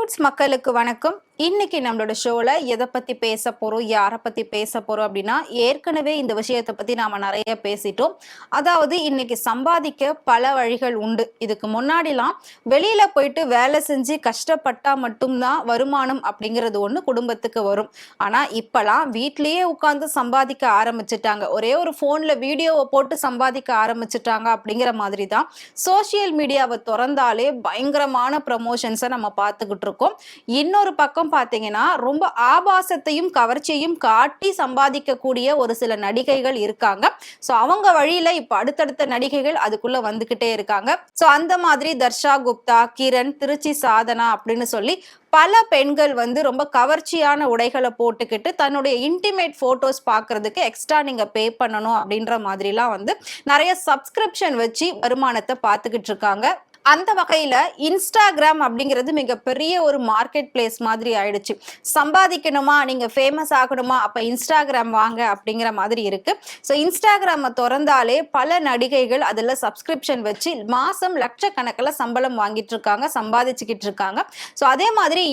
Roots மக்களுக்கு வணக்கம். இன்னைக்கு நம்மளோட ஷோல எதை பத்தி பேச போறோம், யாரை பத்தி பேச போறோம் அப்படின்னா, ஏற்கனவே இந்த விஷயத்தை பத்தி நாம நிறைய பேசிட்டோம். அதாவது இன்னைக்கு சம்பாதிக்க பல வழிகள் உண்டு. இதுக்கு முன்னாடிலாம் வெளியில போயிட்டு வேலை செஞ்சு கஷ்டப்பட்டா மட்டும்தான் வருமானம் அப்படிங்கிறது ஒண்ணு குடும்பத்துக்கு வரும். ஆனா இப்பெல்லாம் வீட்லயே உட்கார்ந்து சம்பாதிக்க ஆரம்பிச்சுட்டாங்க. ஒரே ஒரு போன்ல வீடியோவை போட்டு சம்பாதிக்க ஆரம்பிச்சுட்டாங்க அப்படிங்கிற மாதிரி தான் சோசியல் மீடியாவை திறந்தாலே பயங்கரமான ப்ரமோஷன்ஸை நம்ம பார்த்துக்கிட்டு இருக்கோம். இன்னொரு பக்கம் பாத்தீங்கன்னா ரொம்ப ஆபாசத்தையும் கவர்ச்சியையும் காட்டி சம்பாதிக்கக்கூடிய ஒரு சில நடிகைகள் இருக்காங்க. சோ அவங்க வழியில இப்ப அடுத்தடுத்த நடிகைகள் அதுக்குள்ள வந்துகிட்டே இருக்காங்க. சோ அந்த மாதிரி தர்ஷா குப்தா, கிரண், திருச்சி சாதனா அப்படின்னு சொல்லி பல பெண்கள் வந்து ரொம்ப கவர்ச்சியான உடைகளை போட்டுக்கிட்டு தன்னுடைய இன்டிமேட் போட்டோஸ் பார்க்கறதுக்கு எக்ஸ்ட்ரா நீங்க பே பண்ணணும் அப்படின்ற மாதிரிலாம் வந்து நிறைய சப்ஸ்கிரிப்ஷன் வச்சு வருமானத்தை பார்த்துக்கிட்டு இருக்காங்க. அந்த வகையில இன்ஸ்டாகிராம் அப்படிங்கிறது மிகப்பெரிய ஒரு மார்க்கெட் பிளேஸ் மாதிரி ஆயிடுச்சு. சம்பாதிக்கணுமா, நீங்க ஃபேமஸ் ஆகணுமா, அப்ப இன்ஸ்டாகிராம் வாங்க அப்படிங்கிற மாதிரி இருக்கு. ஸோ இன்ஸ்டாகிராமை திறந்தாலே பல நடிகைகள் அதில் சப்ஸ்கிரிப்ஷன் வச்சு மாசம் லட்சக்கணக்கில் சம்பளம் வாங்கிட்டு இருக்காங்க, சம்பாதிச்சுக்கிட்டு இருக்காங்க. ஸோ அதே மாதிரி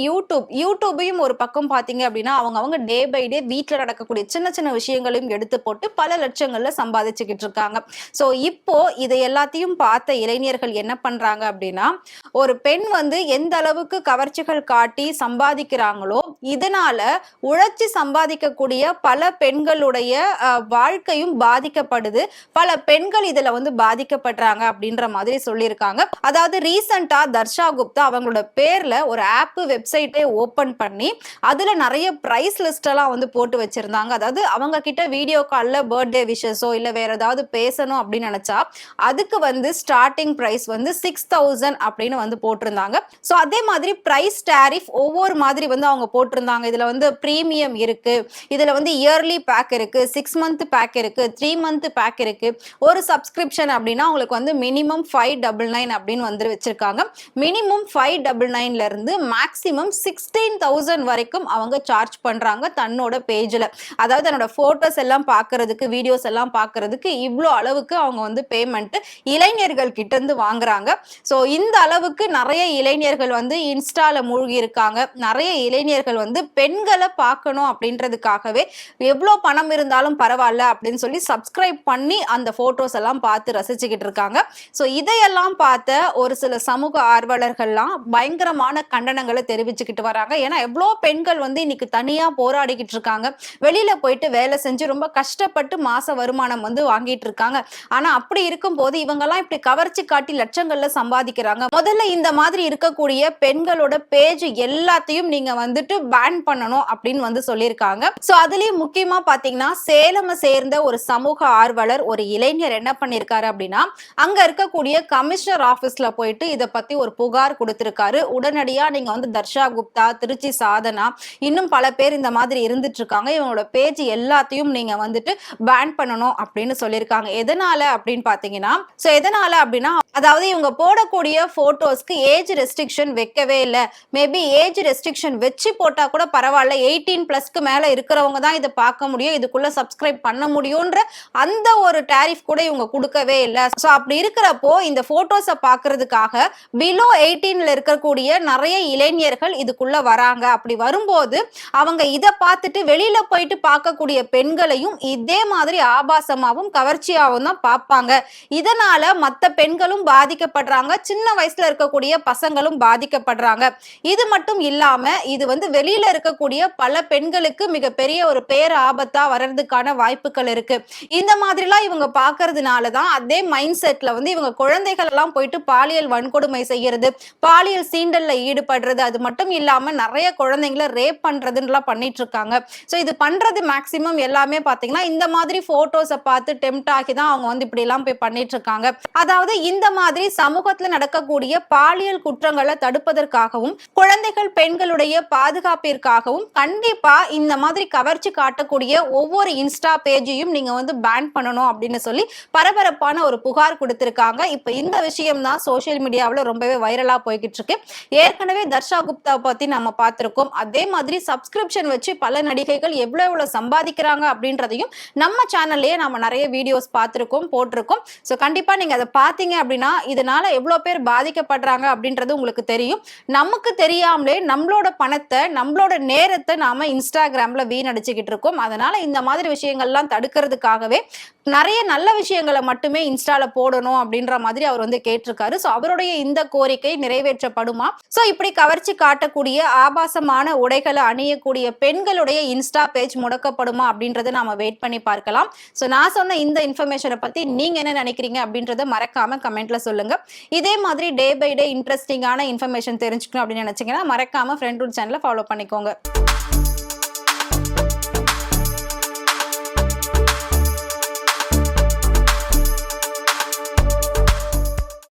யூடியூபையும் ஒரு பக்கம் பார்த்தீங்க அப்படின்னா அவங்க டே பை டே வீட்டில் நடக்கக்கூடிய சின்ன சின்ன விஷயங்களையும் எடுத்து போட்டு பல லட்சங்கள்ல சம்பாதிச்சுக்கிட்டு இருக்காங்க. ஸோ இப்போ இதை எல்லாத்தையும் பார்த்த இளைஞர்கள் என்ன பண்றாங்க அப்படின்னா, ஒரு பெண் வந்து எந்த அளவுக்கு கவர்ச்சிகள் காட்டி சம்பாதிக்கிறாங்களோ இதனால உழைச்சி சம்பாதிக்கக்கூடிய பல பெண்களுடைய வாழ்க்கையும் பாதிக்கப்படுது. பல பெண்கள் இதுல வந்து பாதிக்கப்படுறாங்க அப்படின்ற மாதிரி சொல்லியிருக்காங்க. அதாவது ரீசெண்டா தர்ஷா குப்தா அவங்களோட பேர்ல ஒரு ஆப் வெப்சைட்டே ஓபன் பண்ணி அதுல நிறைய பிரைஸ் லிஸ்ட் எல்லாம் வந்து போட்டு வச்சிருந்தாங்க. அதாவது அவங்க கிட்ட வீடியோ கால்ல பர்த்டே விஷஸோ இல்ல வேற ஏதாவது பேசணும் அப்படின்னு நினைச்சா அதுக்கு வந்து ஸ்டார்டிங் பிரைஸ் வந்து 6,000 அப்படின்னு வந்து போட்டிருந்தாங்க. ஸோ அதே மாதிரி பிரைஸ் டாரிஃப் ஒவ்வொரு மாதிரி வந்து அவங்க போட்டிருந்தாங்க. இதுல வந்து பிரீமியம் இருக்கு, இதுல வந்து இயர்லி பேக் இருக்கு, 6 மந்த் பேக் இருக்கு, 3 மந்த் பேக் இருக்கு. ஒரு சப்ஸ்கிரிப்ஷன் அப்படின்னா உங்களுக்கு வந்து மினிமம் 599 அப்படின்னு வந்து வச்சிருக்காங்க. மினிமம் 599 இருந்து மேக்சிமம் 16,000 வரைக்கும் அவங்க சார்ஜ் பண்றாங்க தன்னோட பேஜ்ல. அதாவது தன்னோட போட்டோஸ் எல்லாம் பார்க்கறதுக்கு, வீடியோஸ் எல்லாம் பார்க்கறதுக்கு இவ்வளோ அளவுக்கு அவங்க வந்து பேமெண்ட் இளைஞர்கள் கிட்ட இருந்து வாங்குறாங்க. சோ இந்த அளவுக்கு நிறைய இளைஞர்கள் வந்து இன்ஸ்டால மூழ்கி இருக்காங்க. நிறைய இளைஞர்கள் வந்து பெண்களை பார்க்கணும் அப்படின்றதுக்காகவே எவ்வளோ பணம் இருந்தாலும் பரவாயில்ல அப்படின்னு சொல்லி சப்ஸ்கிரைப் பண்ணி அந்த போட்டோஸ் எல்லாம் பார்த்து ரசிச்சுக்கிட்டு இருக்காங்க. சோ இதையெல்லாம் பார்த்த ஒரு சில சமூக ஆர்வலர்கள்லாம் பயங்கரமான கண்டனங்களை தெரிவிச்சுக்கிட்டு வராங்க. ஏன்னா எவ்வளோ பெண்கள் வந்து இன்னைக்கு தனியா போராடிக்கிட்டு இருக்காங்க, வெளியில போயிட்டு வேலை செஞ்சு ரொம்ப கஷ்டப்பட்டு மாச வருமானம் வந்து வாங்கிட்டு இருக்காங்க. ஆனா அப்படி இருக்கும் போது இவங்கெல்லாம் இப்படி கவர்ச்சி காட்டி லட்சங்கள்ல சம்பாதிக்கிறாங்க. முதல்ல இந்த மாதிரி இருக்கக்கூடிய பெண்களோட பேஜ் எல்லாத்தையும் நீங்க வந்துட்டு பேன் பண்ணணும் அப்படின்னு வந்து சொல்லியிருக்காங்க. சோ அதுலயும் முக்கியமா பாத்தீங்கன்னா சேலமை சேர்ந்த ஒரு சமூக ஆர்வலர், ஒரு இளைஞர் என்ன பண்ணிருக்காரு அப்படின்னா, அங்க இருக்கக்கூடிய கமிஷனர் ஆபீஸ்ல போயிட்டு இத பத்தி ஒரு புகார் கொடுத்திருக்காரு. உடனடியா நீங்க வந்து தர்ஷா குப்தா, திருச்சி சாதனா, இன்னும் பல பேர் இந்த மாதிரி இருந்துட்டு இருக்காங்க, இவங்களோட பேஜ் எல்லாத்தையும் நீங்க வந்துட்டு பேன் பண்ணணும் அப்படின்னு சொல்லியிருக்காங்க. எதனால அப்படின்னு பாத்தீங்கன்னா, சோ எதனால அப்படின்னா, அதாவது இவங்க போடக்கூடிய போட்டோஸ்க்கு ஏஜ் ரெஸ்ட்ரிக்ஷன் வைக்கவே இல்லை. மேபி ஏஜ் ரெஸ்ட்ரிக்ஷன் வச்சு போட்டா கூட பரவாயில்ல, 18+ மேல இருக்கிறவங்க தான் இதை பார்க்க முடியும், இதுக்குள்ள சப்ஸ்கிரைப் பண்ண முடியும்ன்ற அந்த ஒரு டாரிஃப் கூட இவங்க கொடுக்கவே இல்லை. ஸோ அப்படி இருக்கிறப்போ இந்த போட்டோஸை பார்க்கறதுக்காக பிலோ 18ல இருக்கக்கூடிய நிறைய இளைஞர்கள் இதுக்குள்ள வராங்க. அப்படி வரும்போது அவங்க இதை பார்த்துட்டு வெளியில போயிட்டு பார்க்கக்கூடிய பெண்களையும் இதே மாதிரி ஆபாசமாகவும் கவர்ச்சியாகவும் தான் பார்ப்பாங்க. இதனால மற்ற பெண்களும் பாதிக்கப்படுறாங்க, சின்ன வயசுல இருக்கக்கூடிய பசங்களும் பாதிக்கப்படுறாங்க. இது மட்டும் இல்லாம இது வந்து வெளியில இருக்கக்கூடிய பல பெண்களுக்கு மிகப்பெரிய ஒரு பேர் ஆபத்தா வர்றதுக்கான வாய்ப்புகள் இருக்கு. இந்த மாதிரிலாம் இவங்க பாக்குறதுனாலதான் அதே மைண்ட் செட்ல வந்து இவங்க குழந்தைகள் எல்லாம் போயிட்டு பாலியல் வன்கொடுமை செய்யறது, பாலியல் சீண்டல்ல ஈடுபடுறது, அது மட்டும் இல்லாம நிறைய குழந்தைங்களை ரேப் பண்றதுன்னு பண்ணிட்டு இருக்காங்க. சோ இது பண்றது மேக்சிமம் எல்லாமே பாத்தீங்கன்னா இந்த மாதிரி போட்டோஸை பார்த்து டெம்ட் ஆகி தான் அவங்க வந்து இப்படி எல்லாம் போய் பண்ணிட்டு இருக்காங்க. அதாவது இந்த மாதிரி சமூகத்துல நடக்கக்கூடிய பாலியல் குற்றங்களை தடுப்பதற்காகவும் குழந்தைகள் பெண்களுடைய பாதுகாப்பிற்காகவும் கண்டிப்பா இந்த மாதிரி கவர்ச்சி காட்டக்கூடிய ஒவ்வொரு இன்ஸ்டா பேஜையும் நீங்க வந்து பேன் பண்ணணும் அப்படின்னு சொல்லி பரபரப்பான ஒரு புகார் கொடுத்திருக்காங்க. இப்ப இந்த விஷயம் தான் சோசியல் மீடியாவில் ரொம்பவே வைரலா போய்கிட்டு இருக்கு. ஏற்கனவே தர்ஷா குப்தா பத்தி நம்ம பார்த்திருக்கோம். அதே மாதிரி சப்ஸ்கிரிப்ஷன் வச்சு பல நடிகைகள் எவ்வளவு சம்பாதிக்கிறாங்க அப்படின்றதையும் நம்ம சேனல்லையே நம்ம நிறைய வீடியோஸ் பார்த்திருக்கோம், போட்டிருக்கோம். ஸோ கண்டிப்பா நீங்க அதை பார்த்தீங்க அப்படின்னா இதனால எவ்வளவு பேர் பாதிக்கப்படுறாங்க அப்படின்றது உங்களுக்கு தெரியும். நமக்கு தெரியாமலே நம்மளோட பணத்தை, நம்மளோட நேரத்தை நாம இன்ஸ்டாகிராம்ல வீணடிச்சுக்கிட்டு இருக்கோம். அதனால இந்த மாதிரி விஷயங்கள்லாம் தடுக்கிறதுக்காகவே நிறைய நல்ல விஷயங்களை மட்டுமே இன்ஸ்டால போடணும் அப்படின்ற மாதிரி அவர் வந்து கேட்டிருக்காரு. சோ அவருடைய இந்த கோரிக்கை நிறைவேற்றப்படுமா? சோ இப்படி கவர்ச்சி காட்டக்கூடிய ஆபாசமான உடைகளை அணியக்கூடிய பெண்களுடைய இன்ஸ்டா பேஜ் முடக்கப்படுமா அப்படின்றத நாம வெயிட் பண்ணி பார்க்கலாம். சோ நான் சொன்ன இந்த இன்ஃபர்மேஷனை பத்தி நீங்க என்ன நினைக்கிறீங்க அப்படின்றத மறக்காம கமெண்ட்ல சொல்லுங்க. இதே மாதிரி டே பை டே இன்ட்ரெஸ்டிங்கான இன்ஃபர்மேஷன் தெரிஞ்சுக்கணும் அப்படின்னு நினைச்சீங்கன்னா மறக்காம ஃப்ரெண்ட் ரூட் சேனலை ஃபாலோ பண்ணிக்கோங்க.